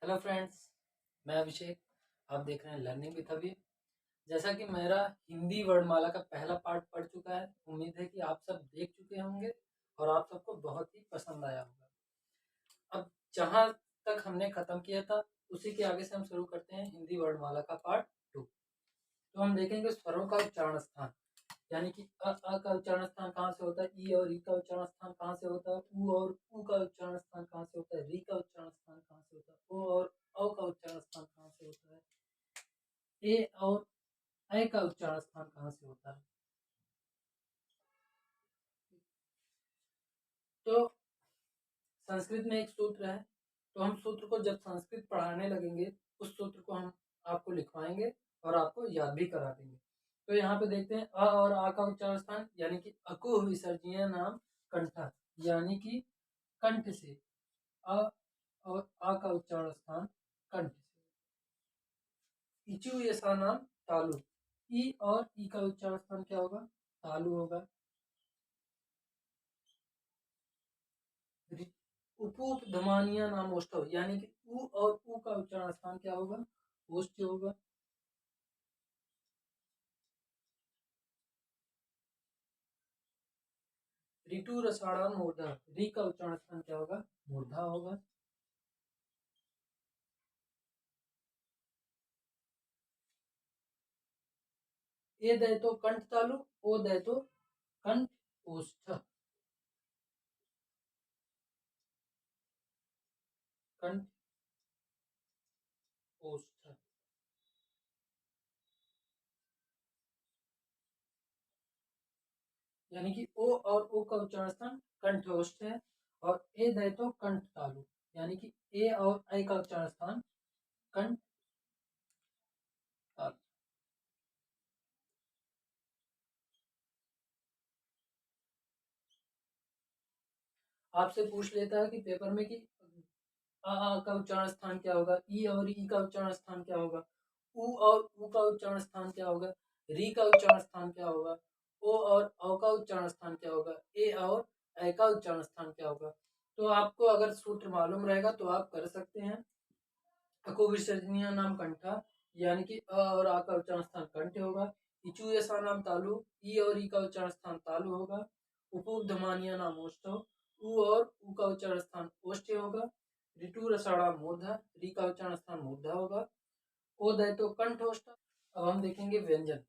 Hello friends, मैं अभिषेक। आप देख रहे हैं लर्निंग विथ अभी। जैसा कि मेरा हिंदी वर्णमाला का पहला पार्ट पढ़ चुका है, उम्मीद है कि आप सब देख चुके होंगे और आप सबको बहुत ही पसंद आया होगा। अब जहाँ तक हमने खत्म किया था उसी के आगे से हम शुरू करते हैं हिंदी वर्णमाला का पार्ट 2। तो हम देखेंगे स्वरों का उच्चारण स्थान, यानी कि अ का उच्चारण स्थान कहाँ से होता है, ई और ई का उच्चारण स्थान कहाँ से होता है, उ और उ का उच्चारण स्थान कहाँ से होता है, री का उच्चारण स्थान कहाँ से होता है, ओ और औ का उच्चारण स्थान कहाँ से होता है, ए और ऐ का उच्चारण स्थान कहाँ से होता है। तो संस्कृत में एक सूत्र है, तो हम सूत्र को जब संस्कृत पढ़ाने लगेंगे उस सूत्र को हम आपको लिखवाएंगे और आपको याद भी करा देंगे। तो यहाँ पे देखते हैं अ और आ का उच्चारण स्थान, यानी कि अकुह विसर्जनीय नाम कंठ, यानी कि कंठ से। अ और आ का उच्चारण स्थान कंठ से। इचु ऐसा नाम तालु, ई और ई का उच्चारण स्थान क्या होगा, तालु होगा। उपधमानिया नाम ओष्ठव, यानी कि उ और उ का उच्चारण स्थान क्या होगा, ओष्ठ होगा। ऋतु रसाणाम मूर्धा, री का उच्चारण स्थान क्या होगा, मूर्धा होगा। ए दय तो कंठ तालु, ओ दय तो कंठ ओष्ठ, कंठ ओष्ठ। यानी कि ओ और ओ का उच्चारण स्थान कंठ ओष्ठ है, और ए दय तो कंठ तालु, यानी कि ए और ऐ का उच्चारण स्थान कंठ तालु। आपसे पूछ लेता है कि पेपर में कि आ का उच्चारण स्थान क्या होगा, ई और ई का उच्चारण स्थान क्या होगा, उ और उ का उच्चारण स्थान क्या होगा, री का उच्चारण स्थान क्या होगा, ओ और औ का उच्चारण स्थान क्या होगा, ए और ऐ का उच्चारण स्थान क्या होगा। तो आपको अगर सूत्र मालूम रहेगा तो आप कर सकते हैं। अको विसर्जनीय नाम कंठा, यानी कि अ और आ का उच्चारण स्थान कंठ होगा। इचु ऐसा नाम तालु, ई और ई का उच्चारण स्थान तालु होगा। उपधमानिया नाम ओष्ठ, उ और उ का उच्चारण स्थान ओष्ठ होगा। ऋतु रसाड़ा मूर्धा, री का उच्चारण स्थान मूर्धा होगा। ओ दय तो कंठ ओष्ठ। अब हम देखेंगे व्यंजन।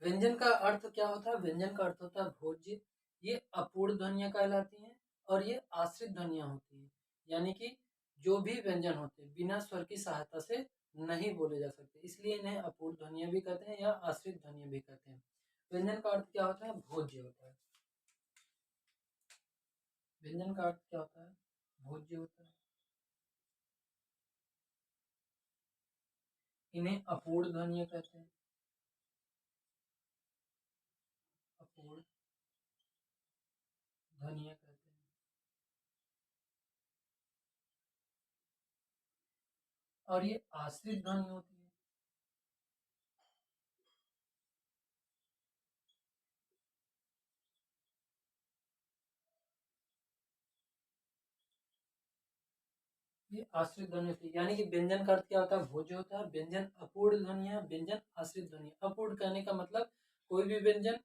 व्यंजन का अर्थ क्या होता है, व्यंजन का अर्थ होता है भोज्य। ये अपूर्ण ध्वनियां कहलाती हैं और ये आश्रित ध्वनियां होती हैं, यानी कि जो भी व्यंजन होते हैं बिना स्वर की सहायता से नहीं बोले जा सकते, इसलिए इन्हें अपूर्ण ध्वनियां भी कहते हैं या आश्रित ध्वनियां भी कहते हैं। व्यंजन का अर्थ क्या होता है, भोज्य होता है। व्यंजन का अर्थ क्या होता है, भोज्य होता है। इन्हें अपूर्ण ध्वनियां कहते हैं, अपूर्ण ध्वनियां कहते हैं। और ये आश्रित ध्वनि होती है। ये आश्रित ध्वनि होती है, यानी कि व्यंजन का अर्थ क्या होता है, भोज्य होता है। व्यंजन अपूर्ण ध्वनिया, व्यंजन आश्रित ध्वनि। अपूर्ण कहने का मतलब कोई भी व्यंजन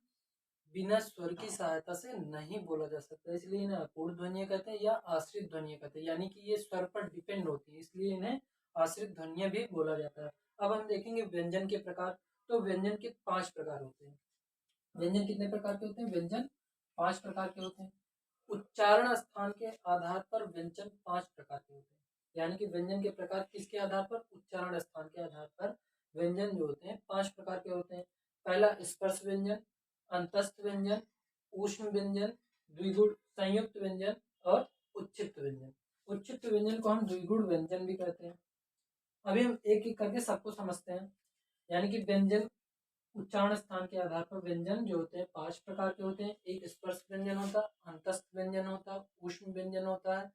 बिना स्वर की सहायता से नहीं बोला जा सकता, इसलिए इन्हें अपूर्ण ध्वनिया कहते हैं या आश्रित ध्वनिया कहते हैं, यानी कि ये स्वर पर डिपेंड होती है, इसलिए इन्हें आश्रित ध्वनिया भी बोला जाता है। अब हम देखेंगे व्यंजन के प्रकार। तो व्यंजन के 5 प्रकार होते हैं। व्यंजन कितने प्रकार के होते हैं, व्यंजन 5 प्रकार के होते हैं। उच्चारण स्थान के आधार पर व्यंजन 5 प्रकार के होते हैं, यानी कि व्यंजन के प्रकार किसके आधार पर, उच्चारण स्थान के आधार पर व्यंजन जो होते हैं 5 प्रकार के होते हैं। पहला स्पर्श व्यंजन, अंतस्थ व्यंजन, ऊष्म व्यंजन, द्विगुण संयुक्त व्यंजन और उच्छिष्ट व्यंजन। उच्छिष्ट व्यंजन को हम द्विगुण व्यंजन भी कहते हैं। अभी हम एक एक करके सबको समझते हैं। यानी कि व्यंजन उच्चारण स्थान के आधार पर व्यंजन जो होते हैं 5 प्रकार के होते हैं। एक स्पर्श व्यंजन होता है, अंतस्थ व्यंजन होता है, ऊष्म व्यंजन होता है,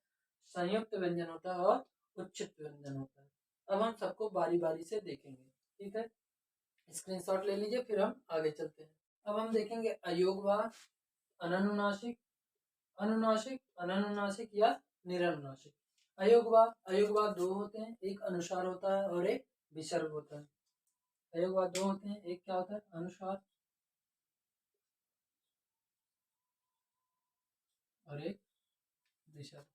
संयुक्त व्यंजन होता है और उच्छिष्ट व्यंजन होता है। अब हम सबको बारी बारी से देखेंगे, ठीक है। स्क्रीनशॉट ले लीजिए, फिर हम आगे चलते हैं। अब हम देखेंगे अयोगवाद, अननुनासिक, अनुनासिक, अननुनासिक या निरनुनासिक। अयोगवा दो होते हैं, एक अनुस्वार होता है और एक विसर्ग होता है। अयोगवा दो होते हैं, एक क्या होता है अनुस्वार और एक विसर्ग।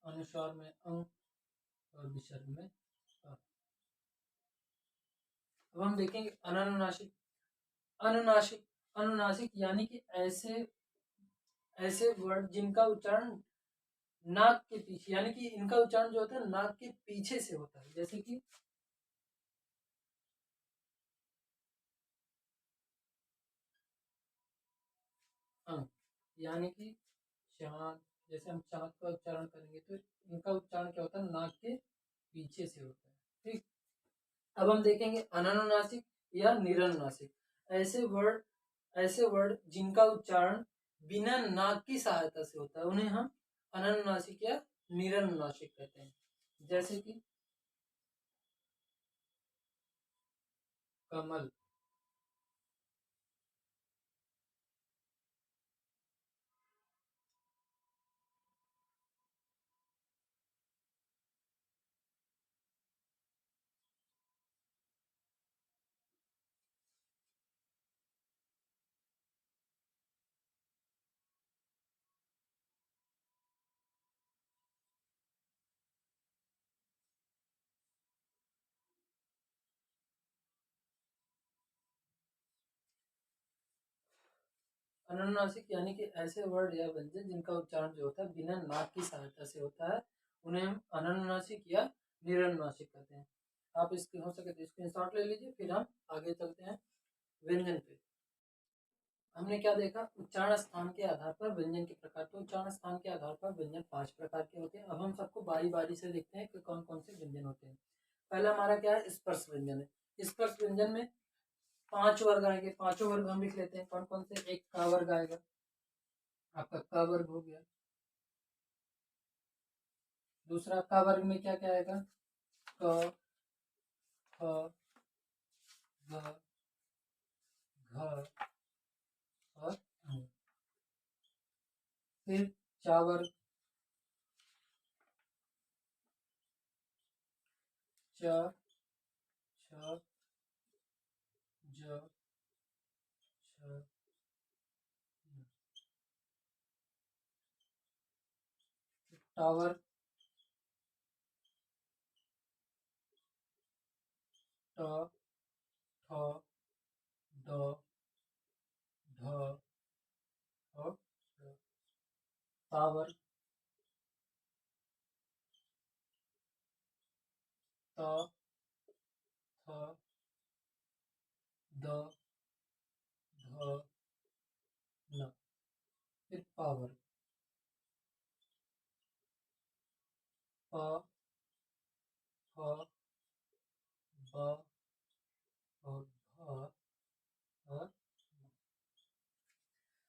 अनुस्वार में अंग और विसर्ग में अ। अब हम देखेंगे अनुनासिक। अनुनासिक अनुनासिक यानी कि ऐसे ऐसे वर्ड जिनका उच्चारण नाक के पीछे, यानी कि इनका उच्चारण जो होता है नाक के पीछे से होता है, जैसे कि अंग, यानी कि चाँद। जैसे हम चाँद का उच्चारण करेंगे तो इनका उच्चारण क्या होता है नाक के पीछे से होता है। ठीक, अब हम देखेंगे अननुनासिक या निरनुनासिक। ऐसे वर्ड जिनका उच्चारण बिना नाक की सहायता से होता है उन्हें हम अननुनासिक या निरनुनासिक कहते हैं। जैसे कि कमल, अनुनासिक यानी कि ऐसे वर्ड या व्यंजन जिनका उच्चारण जो होता है बिना नाक की सहायता से होता है उन्हें हम अनुनासिक या निरनुनासिक कहते हैं। आप इसके हो सके तो स्क्रीनशॉट ले लीजिए, फिर हम आगे चलते हैं व्यंजन पे। हमने क्या देखा, उच्चारण स्थान के आधार पर व्यंजन के प्रकार। तो उच्चारण स्थान के आधार पर व्यंजन 5 प्रकार के होते हैं। अब हम सबको बारी बारी से देखते हैं कि कौन कौन से व्यंजन होते हैं। पहला हमारा क्या है, स्पर्श व्यंजन है। स्पर्श व्यंजन में 5 वर्ग आएंगे, पांचों वर्ग हम लिख लेते हैं कौन कौन से। एक का वर्ग आएगा, आपका क वर्ग हो गया। दूसरा का वर्ग में क्या क्या आएगा, क, ख, ग, घ और ङ। फिर चा वर्ग, च, छ, ज, छ, ञ। टा वर्ग, ट, ठ, ड, ढ और ढ। ता वर्ग, त, थ, द, ध, न। फिर पा वर्ग, प, फ, ब और भ और।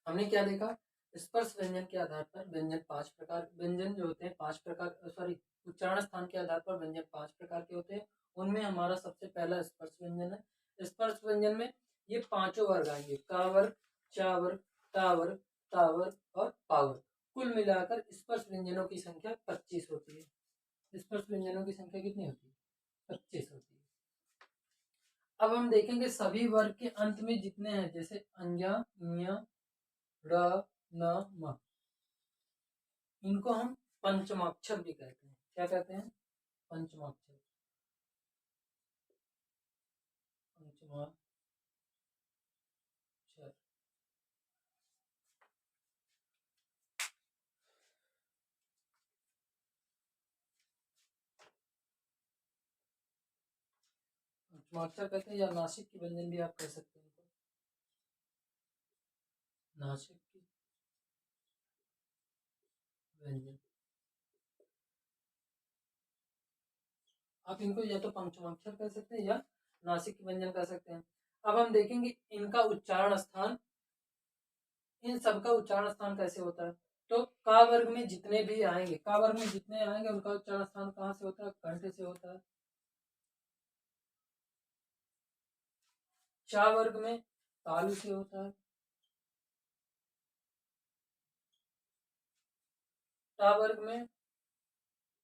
हमने क्या देखा, स्पर्श व्यंजन के आधार पर व्यंजन 5 प्रकार, व्यंजन जो होते हैं 5 प्रकार, सॉरी उच्चारण स्थान के आधार पर व्यंजन 5 प्रकार के होते हैं। उनमें हमारा सबसे पहला स्पर्श व्यंजन है। स्पर्श व्यंजन में ये पांचों वर्ग आएंगे, का वर्ग, चा वर्ग, टा वर्ग, ता वर्ग और पा वर्ग। कुल मिलाकर स्पर्श व्यंजनों की संख्या 25 होती है। स्पर्श व्यंजनों की संख्या कितनी होती है, 25 होती है। अब हम देखेंगे सभी वर्ग के अंत में जितने हैं, जैसे अंजा, ञ, र, न, म, इनको हम पंचमाक्षर भी कहते हैं। क्या कहते हैं, पंचमाक्षर। पंचमाक्षर। पंचमाक्षर कहते हैं, या नासिक की व्यंजन भी आप कह सकते हैं इनको। नासिक की व्यंजन आप इनको या तो पंचमाक्षर कह सकते हैं या नासिक की व्यंजन कह सकते हैं। अब हम देखेंगे इनका उच्चारण स्थान, इन सबका उच्चारण स्थान कैसे होता है। तो का वर्ग में जितने भी आएंगे, का वर्ग में जितने आएंगे उनका उच्चारण स्थान कहाँ से होता है, कंठ से होता है। चा वर्ग में तालु से होता है। टा वर्ग में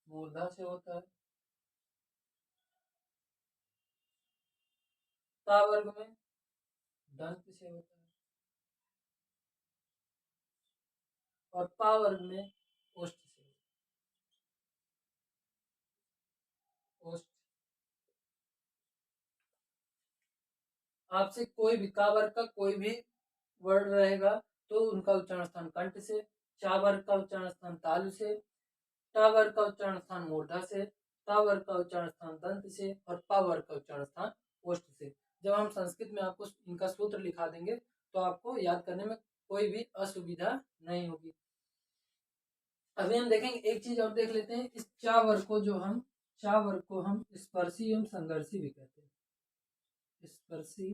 मूर्धा से होता है, ता वर्ग में दंत से होता है, और पा वर्ग में ओष्ठ से ओष्ठ। आपसे कोई भी का वर्ग का कोई भी वर्ड रहेगा तो उनका उच्चारण स्थान कंठ से, चा वर्ग का उच्चारण स्थान तालु से, टा वर्ग का उच्चारण स्थान मूर्धा से, ता वर्ग का उच्चारण स्थान दंत से, और पा वर्ग का उच्चारण स्थान ओष्ठ से। जब हम संस्कृत में आपको इनका सूत्र लिखा देंगे तो आपको याद करने में कोई भी असुविधा नहीं होगी। अभी हम देखेंगे एक चीज और देख लेते हैं, इस चा वर्ग को हम स्पर्शी एवं संघर्षी भी कहते हैं, स्पर्शी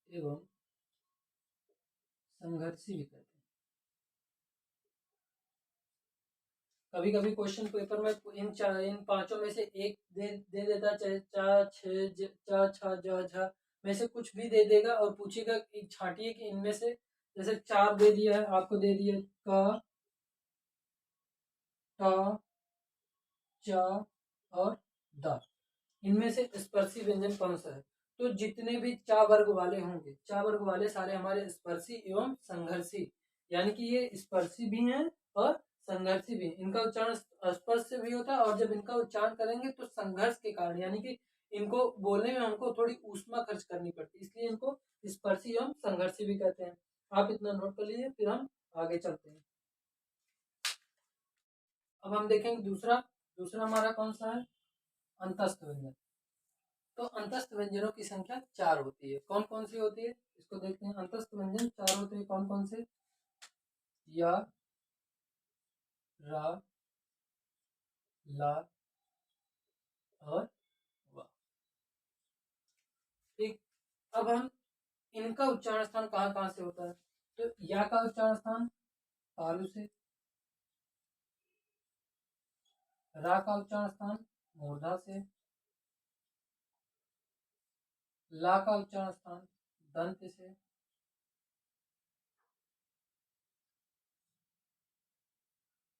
एवं संघर्षी भी कहते हैं। कभी कभी क्वेश्चन पेपर में इन पांचों में से एक दे देता, चाहे चा छ चा छा जा झा में से कुछ भी दे देगा और पूछेगा छांटिए कि इनमें से, जैसे चार दे दिया है आपको, दे दिया का, टा, चा और दा, इनमें से स्पर्शी व्यंजन कौन सा है? तो जितने भी चा वर्ग वाले होंगे, चा वर्ग वाले सारे हमारे स्पर्शी एवं संघर्षी, यानी कि ये स्पर्शी भी हैं और संघर्षी भी। इनका उच्चारण स्पर्श से भी होता है और जब इनका उच्चारण करेंगे तो संघर्ष के कारण, यानी कि इनको बोलने में हमको थोड़ी ऊष्मा खर्च करनी पड़ती है, इसलिए इनको स्पर्शी एवं संघर्षी भी कहते हैं। आप इतना नोट कर लीजिए, फिर हम आगे चलते हैं। अब हम देखेंगे दूसरा हमारा कौन सा है, अंतस्थ व्यंजन। तो अंतस्थ व्यंजनों की संख्या 4 होती है। कौन कौन सी होती है इसको देखते हैं। अंतस्थ व्यंजन 4 होते हैं, कौन कौन से? या, रा, ला और वा। ठीक, अब हम इनका उच्चारण स्थान कहाँ कहाँ से होता है? तो या का उच्चारण स्थान तालु से, रा का उच्चारण स्थान मूर्धा से, ला का उच्चारण स्थान दंत से,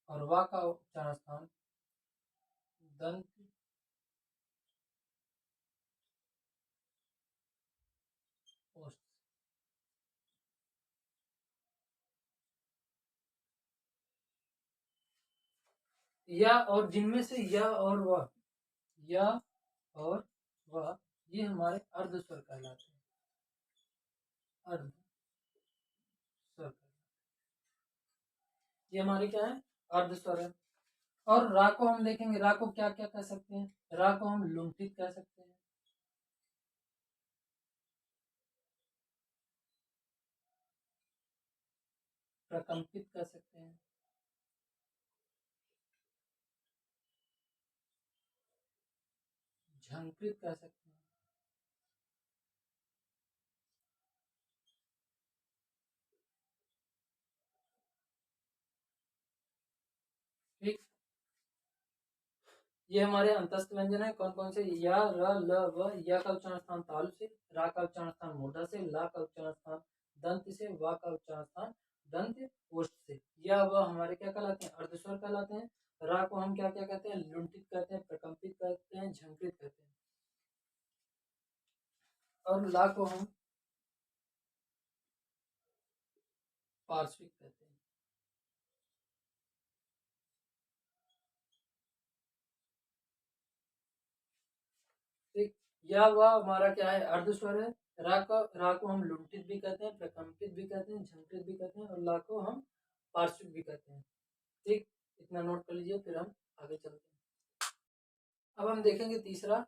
और वा का उच्चारण स्थान दंत ओष्ठ। या और जिनमें से या और वह, या और वह, ये हमारे अर्ध स्वर कहलाते हैं, अर्ध स्वर। ये हमारे क्या है, अर्ध स्वर है। और रा को हम देखेंगे, रा को क्या क्या कह सकते हैं? रा को हम लुंठित कह सकते हैं, प्रकंपित कह सकते हैं, झंकृत कह सकते हैं, ठीक। ये हमारे अंतस्थ व्यंजन है, कौन कौन से? या, र, ल, व। या का उच्चारण स्थान तालु से, रा का उच्चारण स्थान मूर्धा से, ला का उच्चारण स्थान दंत से, वा का उच्चारण स्थान दंत ओष्ठ से। या वह हमारे क्या कहलाते हैं, अर्धस्वर कहलाते हैं। रा को हम क्या क्या कहते हैं, लुंठित कहते हैं, प्रकंपित कहते हैं, झंकृत कहते हैं। और ला को हम पार्श्विक कहते हैं। ठीक, या वह हमारा क्या है, अर्धस्वर है। रा को हम लुंठित भी कहते हैं, प्रकंपित भी कहते हैं, झंकृत भी कहते हैं, और ला को हम पार्श्विक भी कहते हैं। ठीक, इतना नोट कर लीजिए, फिर हम आगे चलते हैं। अब हम देखेंगे तीसरा,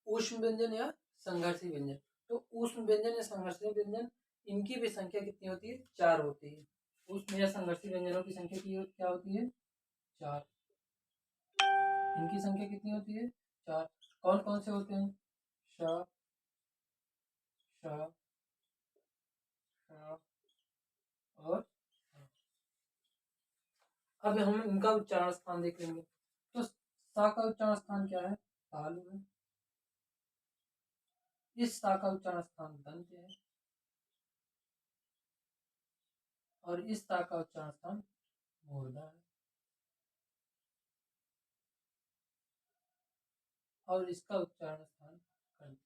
ऊष्म व्यंजन या संघर्षी व्यंजन। तो ऊष्म व्यंजन या संघर्षी व्यंजन, इनकी भी संख्या कितनी होती है? 4 होती है। ऊष्म या संघर्षी व्यंजनों की संख्या क्या होती है? 4। इनकी संख्या कितनी होती है? 4। कौन कौन से होते हैं? श, श, श और श। अब हम इनका उच्चारण स्थान देख लेंगे। तो सा का उच्चारण स्थान क्या है? तालु है। इस सा का उच्चारण स्थान दंत है, और इस ता का उच्चारण स्थान मूर्धा है। और इसका उच्चारण स्थान कंठ।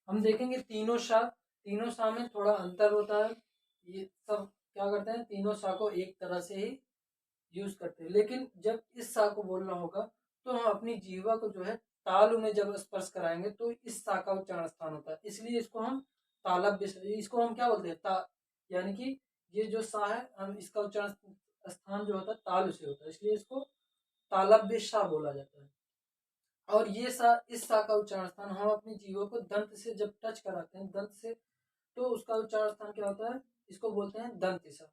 हम देखेंगे तीनों सा में थोड़ा अंतर होता है। ये सब क्या करते हैं, तीनों सा को एक तरह से ही यूज करते हैं, लेकिन जब इस सा को बोलना होगा तो हम अपनी जीवा को जो है तालु में जब स्पर्श कराएंगे तो इस सा का उच्चारण स्थान होता है, इसलिए इसको हम तालव्य, इसको हम क्या बोलते हैं यानी कि ये जो सा है, हम इसका उच्चारण स्थान जो होता है तालु से होता है, इसलिए इसको तालव्य सा बोला जाता है। और ये सा, इस सा का उच्चारण स्थान हम अपनी जीवों को दंत से जब टच कराते हैं, दंत से, तो उसका उच्चारण स्थान क्या होता है, इसको बोलते हैं दंत सा।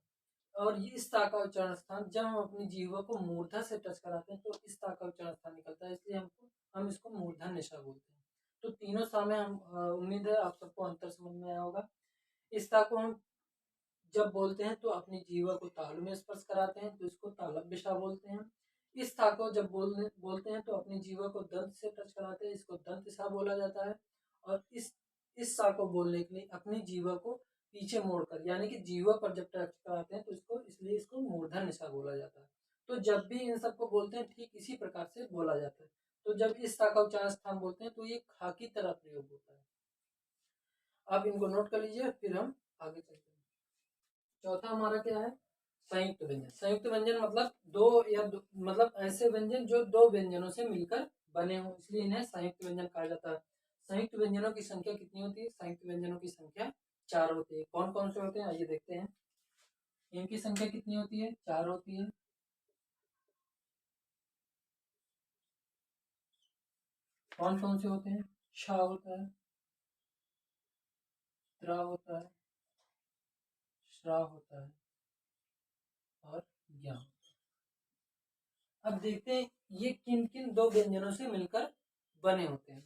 और ये इस ता का उच्चारण स्थान जब हम अपनी जीवा को मूर्धा से टच कराते हैं तो इस ता का उच्चारण स्थान निकलता है, इसलिए हम इसको मूर्धन्य सा बोलते हैं। तो तीनों सा में हम उम्मीद है आप सबको अंतर समझ में आया होगा। इस ता को हम जब बोलते हैं तो अपनी जीवा को तालु में स्पर्श कराते हैं तो इसको तालव्य सा बोलते हैं। इस था को जब बोलते हैं तो अपनी जीवा को दंत से टच कराते हैं, इसको दंत सा बोला जाता है। और इस सा को बोलने के लिए अपनी जीवा को पीछे मोड़कर, यानी कि जीवा पर जब टच कराते हैं तो इसको मूर्धन्य सा बोला जाता है। तो जब भी इन सबको बोलते हैं ठीक इसी प्रकार से बोला जाता है। तो जब इस सा का उच्चारण स्थान बोलते हैं तो ये खा की तरह प्रयोग होता है। आप इनको नोट कर लीजिए, फिर हम आगे चलते हैं। चौथा हमारा क्या है, संयुक्त व्यंजन। संयुक्त व्यंजन मतलब मतलब ऐसे व्यंजन जो दो व्यंजनों से मिलकर बने हों, इसलिए इन्हें संयुक्त व्यंजन कहा जाता है। संयुक्त व्यंजनों की संख्या कितनी होती है, संयुक्त व्यंजनों की संख्या 4 होती है। कौन कौन से होते हैं आइए देखते हैं। इनकी संख्या कितनी होती है, 4 होती है। कौन कौन से होते हैं, श होता है, त्र होता है, श्रा होता है और ज्ञ। अब देखते हैं ये किन किन दो व्यंजनों से मिलकर बने होते हैं।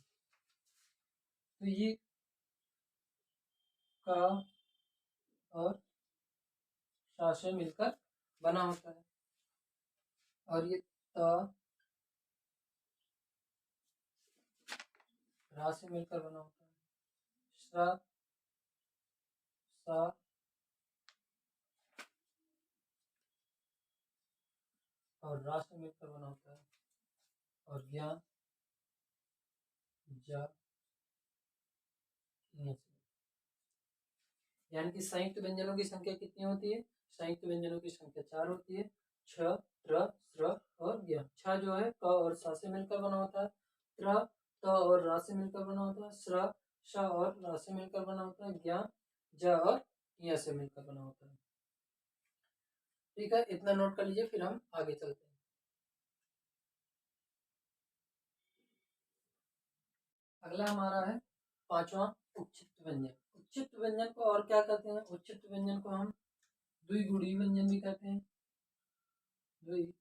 तो ये का और सा से मिलकर बना होता है। और ये त रा से मिलकर बना होता है। श्रा, सा और रा से मिलकर बना होता है। और ज्ञ, ज, ञ से। यानी कि संयुक्त व्यंजनों की संख्या कितनी होती है, संयुक्त व्यंजनों की संख्या 4 होती है। छ, त्र, स्र और ज्ञ। छ जो है क और सा से मिलकर बना होता है। त्र, त और रा से मिलकर बना होता है। स्र, श और रा से मिलकर बना होता है। ज्ञ, ज और ञ से मिलकर बना होता है। ठीक है, इतना नोट कर लीजिए, फिर हम आगे चलते हैं। अगला हमारा है पांचवा, उच्छिष्ट व्यंजन। उच्छिष्ट व्यंजन को और क्या कहते हैं, उच्छिष्ट व्यंजन को हम द्विगुड़ी व्यंजन भी कहते हैं। द्विगुड़ी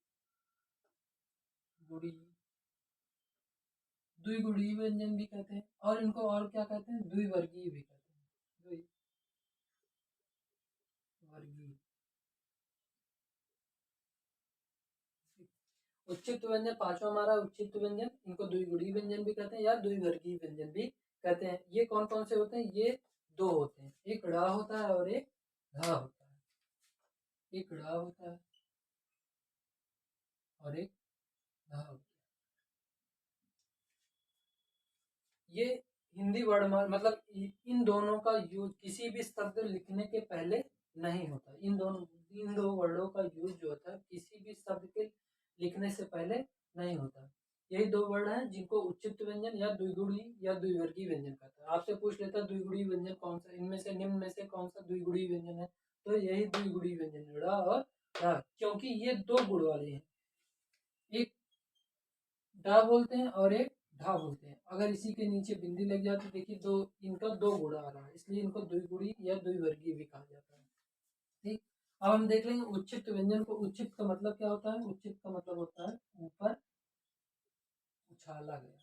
द्विगुड़ी व्यंजन भी कहते हैं। और इनको और क्या कहते हैं, द्विवर्गीय भी कहते हैं। द्विवर्गीय। उच्चित व्यंजन पांचवा हमारा उच्चित व्यंजन, इनको द्विगुड़ी व्यंजन भी कहते हैं या द्विवर्गीय व्यंजन भी कहते हैं। ये कौन कौन से होते हैं, ये दो होते हैं, एक ड़ होता है और एक ढ होता है। एक ड़ होता है और एक ढ होता है। ये हिंदी वर्ड मतलब इन दोनों का यूज किसी भी शब्द लिखने के पहले नहीं होता। इन दो वर्डों का यूज जो होता है किसी भी शब्द के लिखने से पहले नहीं होता। यही दो वर्ड हैं जिनको उच्चित व्यंजन या द्विगुड़ी या द्विवर्गीय व्यंजन कहता है। आपसे पूछ लेता है द्विगुड़ी व्यंजन कौन सा, इनमें से निम्न में से कौन सा द्विगुड़ी व्यंजन है, तो यही द्विगुड़ी व्यंजन ड़ और ढ, क्योंकि ये दो गुण वाले हैं। एक डा बोलते हैं और एक ढा बोलते हैं। अगर इसी के नीचे बिंदी लग जाए तो देखिए दो, इनका दो गुणा आ रहा है, इसलिए इनको द्विगुड़ी या द्विवर्गीय भी कहा जाता है। ठीक, अब हम देख लेंगे उच्छिष्ट व्यंजन को। उच्छिष्ट का मतलब क्या होता है, उच्छिष्ट का मतलब होता है ऊपर उछाला गया,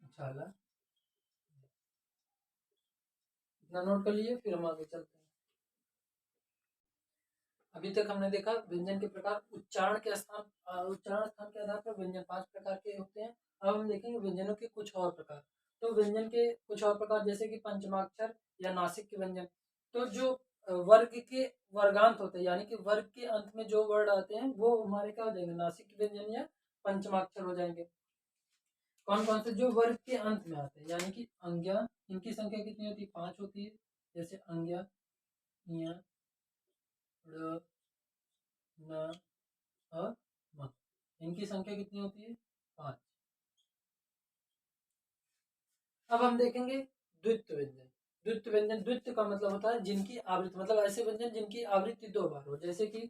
उछाला। इतना नोट कर लीजिए, फिर हम आगे चलते हैं। अभी तक हमने देखा व्यंजन के प्रकार, उच्चारण के स्थान, उच्चारण स्थान के आधार पर व्यंजन 5 प्रकार के होते हैं। अब हम देखेंगे व्यंजनों के कुछ और प्रकार। तो व्यंजन के कुछ और प्रकार जैसे कि पंचमाक्षर या नासिक के व्यंजन। तो जो वर्ग के वर्गांत होते हैं यानी कि वर्ग के अंत में जो वर्ड आते हैं वो हमारे क्या हो जाएंगे, नासिक के व्यंजन या पंचमाक्षर हो जाएंगे। कौन कौन से, जो वर्ग के अंत में आते हैं यानी कि अंग्या, इनकी संख्या कितनी होती है, 5 होती है। जैसे अंग्या, ञ, ड़, न और म, इनकी संख्या कितनी होती है, 5। अब हम देखेंगे द्वित्व व्यंजन। द्वित्व व्यंजन, द्वित्व का मतलब होता है जिनकी आवृत्ति, मतलब ऐसे व्यंजन जिनकी आवृत्ति 2 बार हो, जैसे कि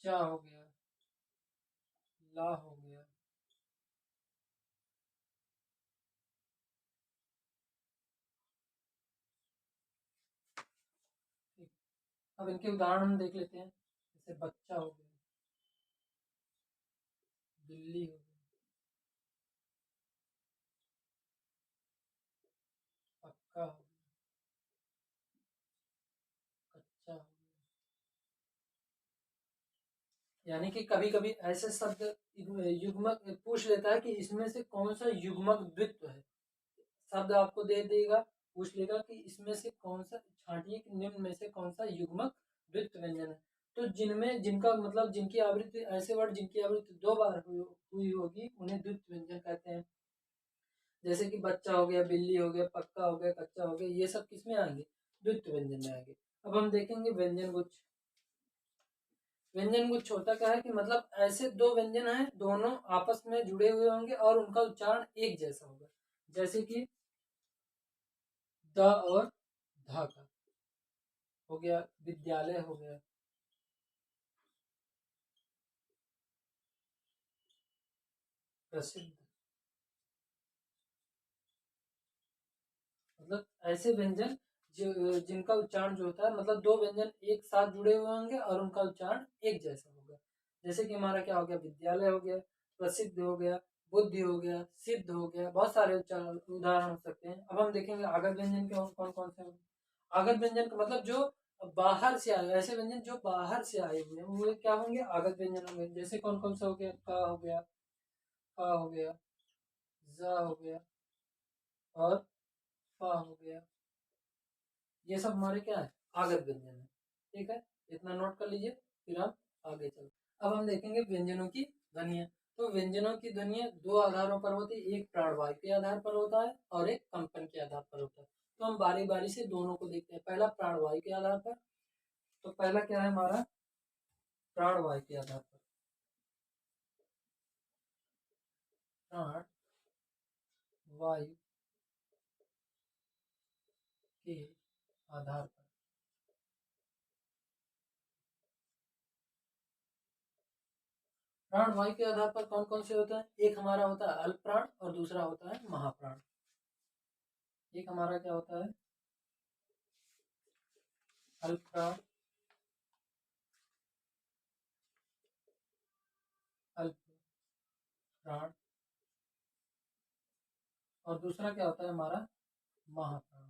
चा हो गया, ला हो गया, ठीक। अब इनके उदाहरण हम देख लेते हैं। जैसे बच्चा हो गया, बिल्ली हो गई, पक्का हो गया, कच्चा हो गया। यानी कि कभी कभी ऐसे शब्द युग्मक पूछ लेता है कि इसमें से कौन सा युग्मक द्वित्व है। शब्द आपको दे देगा, पूछ लेगा कि इसमें से कौन सा, छांटिए कि निम्न में से कौन सा युग्मक द्वित्व व्यंजन है। तो जिनमें, जिनका मतलब जिनकी आवृत्ति, ऐसे वर्ड जिनकी आवृत्ति 2 बार हुई होगी उन्हें द्वित्व व्यंजन कहते हैं। जैसे कि बच्चा हो गया, बिल्ली हो गया, पक्का हो गया, कच्चा हो गया, ये सब किसमें आएंगे, द्वित्व व्यंजन में आएंगे। अब हम देखेंगे व्यंजन गुच्छ। व्यंजन गुच्छ होता क्या है कि मतलब ऐसे दो व्यंजन हैं, दोनों आपस में जुड़े हुए होंगे और उनका उच्चारण एक जैसा होगा। जैसे कि द और ध का हो गया, विद्यालय हो गया, प्रसिद्ध। मतलब ऐसे व्यंजन जो जिनका उच्चारण जो होता है, मतलब दो व्यंजन एक साथ जुड़े हुए होंगे और उनका उच्चारण एक जैसा होगा। जैसे कि हमारा क्या हो गया, विद्यालय हो गया, प्रसिद्ध हो गया, बुद्धि हो गया, सिद्ध हो गया, बहुत सारे उच्चारण उदाहरण हो सकते हैं। अब हम देखेंगे आगत व्यंजन के कौन कौन से होंगे। आगत व्यंजन का मतलब जो बाहर से आए, ऐसे व्यंजन जो बाहर से आए हुए हैं वो क्या होंगे, आगत व्यंजन होंगे। जैसे कौन कौन सा हो गया, क हो गया, ख हो गया, ज हो गया और फ हो गया। ये सब हमारे क्या है, आगत व्यंजन है। ठीक है, इतना नोट कर लीजिए, फिर हम आगे चलते। अब हम देखेंगे व्यंजनों की ध्वनियाँ। तो व्यंजनों की ध्वनियाँ दो आधारों पर होती है, एक प्राणवायु के आधार पर होता है और एक कंपन के आधार पर होता है। तो हम बारी बारी से दोनों को देखते हैं। पहला प्राणवायु के आधार पर, तो पहला क्या है हमारा, प्राणवायु के आधार पर, प्राण वायु के आधार पर। प्राण वायु के आधार पर कौन कौन से होते हैं, एक हमारा होता है अल्प प्राण और दूसरा होता है महाप्राण। एक हमारा क्या होता है, अल्प प्राण, अल्प प्राण, और दूसरा क्या होता है हमारा महाप्राण,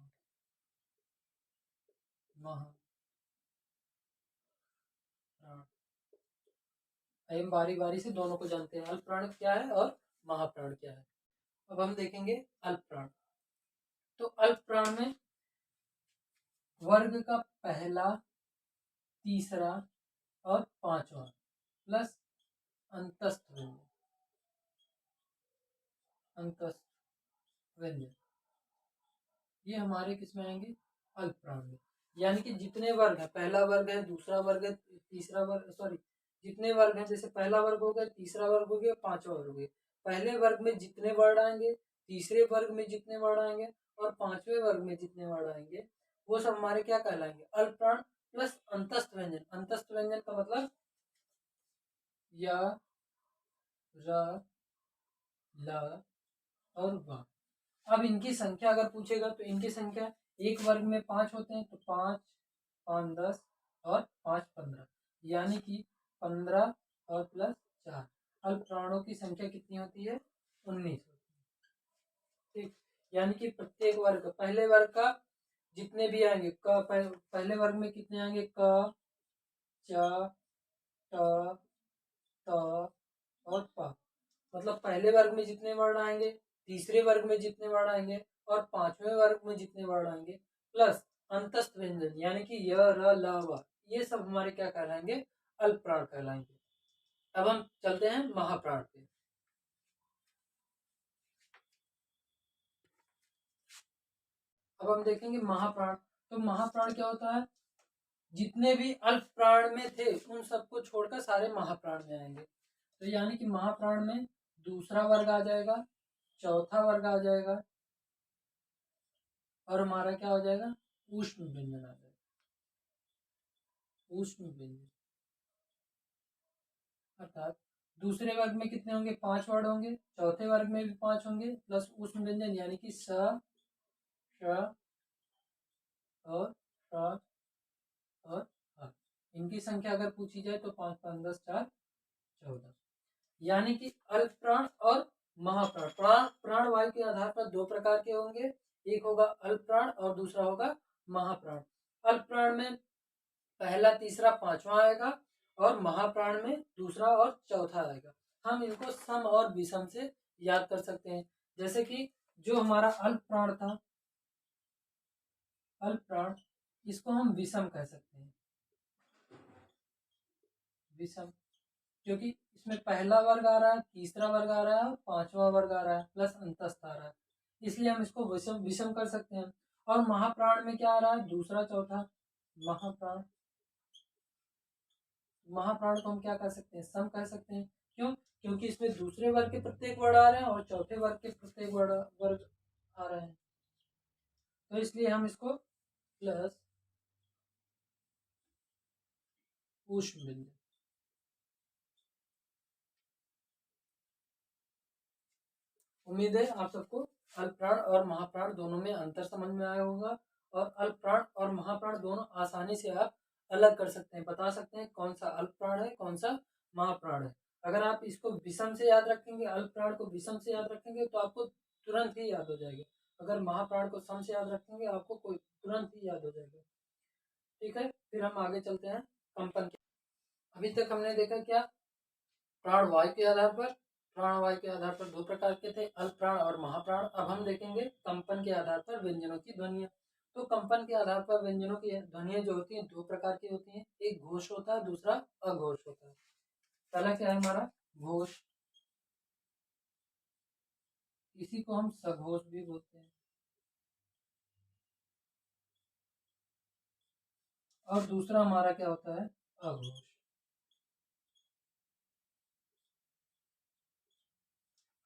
महाप्राण। हम बारी बारी से दोनों को जानते हैं, अल्प प्राण क्या है और महाप्राण क्या है। अब हम देखेंगे अल्प प्राण। तो अल्प प्राण में वर्ग का पहला, तीसरा और पांचवा प्लस अंतस्थ व्यंजन, अंतस्थ व्यंजन, ये हमारे किस में आएंगे, अल्प प्राण में। यानी कि जितने वर्ग है, पहला वर्ग है, दूसरा वर्ग है, तीसरा वर्ग, सॉरी, जितने वर्ग हैं, जैसे पहला वर्ग हो गया, तीसरा वर्ग हो गया, पांचवा वर्ग हो गया, पहले वर्ग में जितने वर्ड आएंगे, तीसरे वर्ग में जितने वर्ड आएंगे और पांचवें वर्ग में जितने वर्ड आएंगे, वो सब हमारे क्या कहलाएंगे, अल्प प्राण प्लस अंतस्थ व्यंजन। अंतस्थ व्यंजन का मतलब या, र, ल और व। अब इनकी संख्या अगर पूछेगा तो इनकी संख्या, एक वर्ग में 5 होते हैं, तो 5 5 10 और 5 15, यानी कि 15 और प्लस 4, अल्प प्राणों की संख्या कितनी होती है, 19 होती है। ठीक, यानी कि प्रत्येक वर्ग, पहले वर्ग का जितने भी आएंगे, पहले वर्ग में कितने आएंगे, क, च, ट, त और प, मतलब पहले वर्ग में जितने वर्ण आएंगे, तीसरे वर्ग में जितने वर्ण आएंगे और पांचवें वर्ग में जितने वर्ण आएंगे, प्लस अंतस्थ व्यंजन यानी कि य, र, ल, व, ये सब हमारे क्या कहलाएंगे? अल्प प्राण कहलाएंगे। अब हम चलते हैं महाप्राण पे। अब हम देखेंगे महाप्राण। तो महाप्राण क्या होता है? जितने भी अल्प प्राण में थे उन सबको छोड़कर सारे महाप्राण में आएंगे। तो यानी कि महाप्राण में दूसरा वर्ग आ जाएगा, चौथा वर्ग आ जाएगा और हमारा क्या हो जाएगा? ऊष्म व्यंजन आ जाएगा। ऊष्म व्यंजन अर्थात दूसरे वर्ग में कितने होंगे? 5 वर्ड होंगे, चौथे वर्ग में भी 5 होंगे, प्लस ऊष्म व्यंजन यानी कि स, श और श और ह। इनकी संख्या अगर पूछी जाए तो 5 5 10 4 14। यानी कि अल्प प्राण और महाप्राण। प्राण वायु के आधार पर दो प्रकार के होंगे, एक होगा अल्प प्राण और दूसरा होगा महाप्राण। अल्प प्राण में पहला, तीसरा, पांचवा आएगा और महाप्राण में दूसरा और चौथा आएगा। हम इनको सम और विषम से याद कर सकते हैं। जैसे कि जो हमारा अल्प प्राण था, अल्प प्राण, इसको हम विषम कह सकते हैं। विषम क्योंकि इसमें पहला वर्ग आ रहा है, तीसरा वर्ग आ रहा है, पांचवा वर्ग आ रहा है, प्लस अंतस्थ आ रहा है, इसलिए हम इसको विषम विषम कर सकते हैं। और महाप्राण में क्या आ रहा है? दूसरा, चौथा। महाप्राण, महाप्राण को हम क्या कह सकते हैं? सम कह सकते हैं। क्यों? क्योंकि इसमें दूसरे वर्ग के प्रत्येक वर्ण आ रहे हैं और चौथे वर्ग के प्रत्येक वर्ग आ रहे हैं, तो इसलिए हम इसको प्लस ऊष्म व्यंजन। उम्मीद है आप सबको अल्प प्राण और महाप्राण दोनों में अंतर समझ में आया होगा और अल्प प्राण और महाप्राण दोनों आसानी से आप अलग कर सकते हैं, बता सकते हैं कौन सा अल्प प्राण है, कौन सा महाप्राण है। अगर आप इसको विषम से याद रखेंगे, अल्प प्राण को विषम से याद रखेंगे तो आपको तुरंत ही याद हो जाएगा। अगर महाप्राण को सम से याद रखेंगे आपको कोई तुरंत ही याद हो जाएगा। ठीक है, फिर हम आगे चलते हैं कंपन के। अभी तक हमने देखा क्या? प्राण वायु के आधार पर, प्राण वायु के आधार पर दो प्रकार के थे, अल्प प्राण और महाप्राण। अब हम देखेंगे कंपन के आधार पर व्यंजनों की ध्वनियां। तो कंपन के आधार पर व्यंजनों की ध्वनियां जो होती हैं दो प्रकार की होती हैं, एक घोष होता है, दूसरा अघोष होता है। पहला क्या है हमारा? घोष, इसी को हम सघोष भी बोलते हैं। और दूसरा हमारा क्या होता है? अघोष।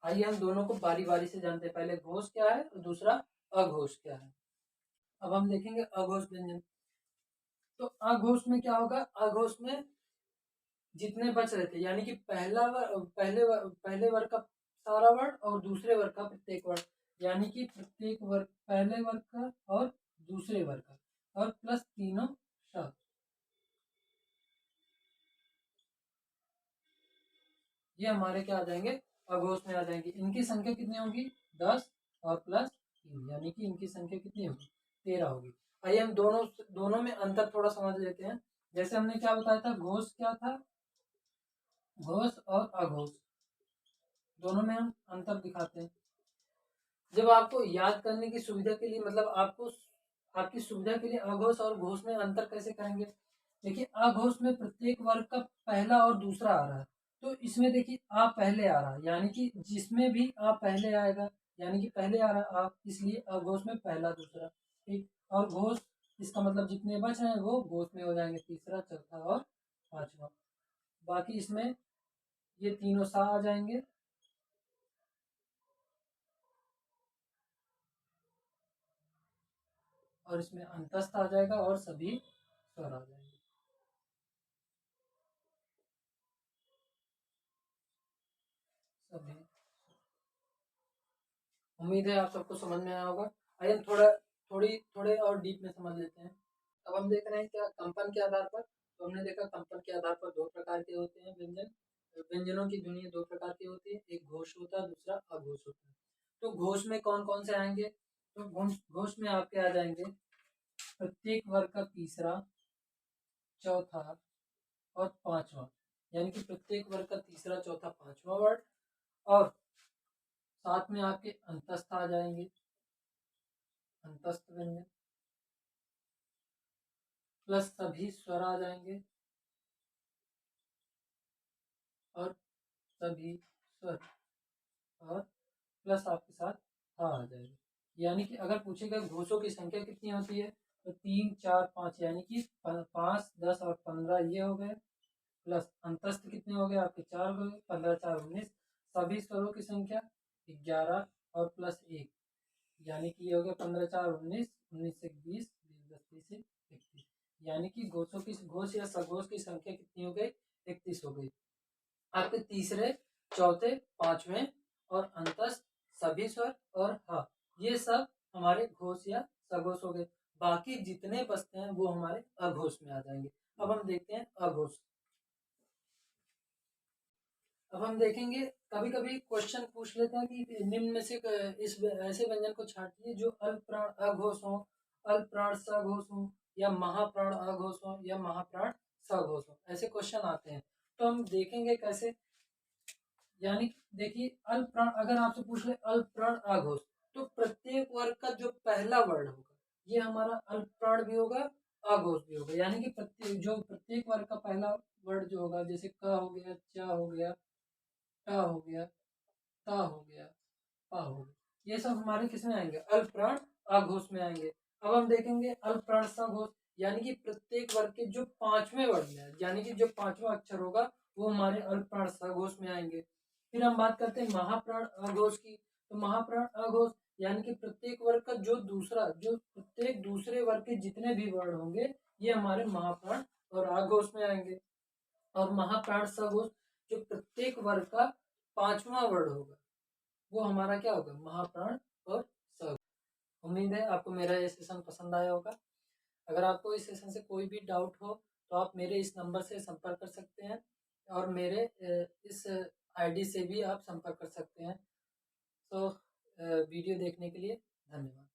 आइए हम दोनों को बारी बारी से जानते हैं, पहले घोष क्या है और दूसरा अघोष क्या है। अब हम देखेंगे अघोष व्यंजन। तो अघोष में क्या होगा? अघोष में जितने बच रहे थे यानी कि पहले वर्ग का सारा वर्ण और दूसरे वर्ग का प्रत्येक वर्ण, यानी कि प्रत्येक वर्ग, पहले वर्ग का और दूसरे वर्ग का और प्लस तीनों शब्द, ये हमारे क्या आ जाएंगे? अघोष में आ जाएंगे। इनकी संख्या कितनी होगी? 10 और प्लस 3, यानी कि इनकी संख्या कितनी होगी? 13 होगी। आइए हम दोनों दोनों में अंतर थोड़ा समझ लेते हैं। जैसे हमने क्या बताया था? घोष क्या था? घोष और अघोष दोनों में हम अंतर दिखाते हैं। जब आपको याद करने की सुविधा के लिए, मतलब आपको आपकी सुविधा के लिए अघोष और घोष में अंतर कैसे करेंगे? देखिए, अघोष में प्रत्येक वर्ग का पहला और दूसरा आ रहा है, तो इसमें देखिए आ पहले आ रहा है, यानी कि जिसमें भी आ पहले आएगा यानी कि पहले आ रहा है आ, इसलिए अघोष में पहला, दूसरा। ठीक, और घोष, इसका मतलब जितने बच रहे हैं वो घोष में हो जाएंगे, तीसरा, चौथा और पांचवा। बाकी इसमें ये तीनों सा आ जाएंगे और इसमें अंतस्थ आ जाएगा और सभी स्वर आ जाएंगे। सभी, उम्मीद है आप सबको समझ में आया होगा। आइए हम थोड़े और डीप में समझ लेते हैं। अब हम देख रहे हैं क्या कंपन के आधार पर। तो हमने देखा कंपन के आधार पर दो प्रकार के होते हैं व्यंजन, व्यंजनों की ध्वनि दो प्रकार की होती है, एक घोष होता है, दूसरा अघोष होता है। तो घोष में कौन कौन से आएंगे? तो घोष में आपके आ जाएंगे प्रत्येक वर्ग का तीसरा, चौथा और पांचवा, यानी कि प्रत्येक वर्ग का तीसरा, चौथा, पांचवा वर्ड और साथ में आपके अंतस्थ आ जाएंगे, अंतस्थ व्यंजन, प्लस सभी स्वर आ जाएंगे और सभी स्वर, और प्लस आपके साथ था आ जाएगा। यानी कि अगर पूछेगा घोषों की संख्या कितनी होती है तो 3, 4, 5, यानी कि 5, 10 और 15 ये हो गए, प्लस अंतस्थ कितने हो गए आपके 4 हो गए, 15, 4, 19, सभी स्वरों की संख्या 11 और प्लस 1, यानी कि ये हो गया 15, 4, 19, 19 से 20, 20, 10, 30 से 31, यानी कि घोषों की घोष या सघोष की संख्या कितनी हो गई 31 हो गई। आपके तीसरे, चौथे, पांचवें और अंतस्थ, सभी स्वर और हा, ये सब हमारे घोष या सघोष हो गए। बाकी जितने बचते हैं वो हमारे अघोष में आ जाएंगे। अब हम देखते हैं अघोष। अब हम देखेंगे कभी कभी क्वेश्चन पूछ लेते हैं कि निम्न में से इस ऐसे व्यंजन को छांटिए जो अल्प प्राण अघोष हो, अल्प प्राण सघोष हो, या महाप्राण अघोष हो, या महाप्राण सघोष हो, ऐसे क्वेश्चन आते हैं। तो हम देखेंगे कैसे। यानी देखिए अल्प प्राण अगर आपसे पूछ ले अल्प प्राण अघोष, तो प्रत्येक वर्ग का जो पहला वर्ड होगा ये हमारा अल्प प्राण भी होगा, अघोष भी होगा। यानी कि प्रत्येक वर्ग का पहला वर्ड जो होगा, जैसे क हो गया, च हो गया, ट हो गया, ता हो गया, पा हो गया, ये सब हमारे किसमें आएंगे अल्प प्राण अघोष में आएंगे। अब हम देखेंगे अल्प प्राण सघोष, यानी कि प्रत्येक वर्ग के जो पांचवें वर्ग में है, यानी कि जो पांचवा अक्षर होगा वो हमारे अल्प प्राण सघोष में आएंगे। फिर हम बात करते हैं महाप्राण अघोष की। तो महाप्राण अघोष यानी कि प्रत्येक वर्ग का जो प्रत्येक दूसरे वर्ग के जितने भी वर्ण होंगे ये हमारे महाप्राण और अघोष में आएंगे। और महाप्राण सघोष जो प्रत्येक वर्ग का पांचवा वर्ड होगा वो हमारा क्या होगा महाप्राण और सघोष। उम्मीद है आपको मेरा ये सेशन पसंद आया होगा। अगर आपको इस सेशन से कोई भी डाउट हो तो आप मेरे इस नंबर से संपर्क कर सकते हैं और मेरे इस आईडी से भी आप संपर्क कर सकते हैं। तो वीडियो देखने के लिए धन्यवाद।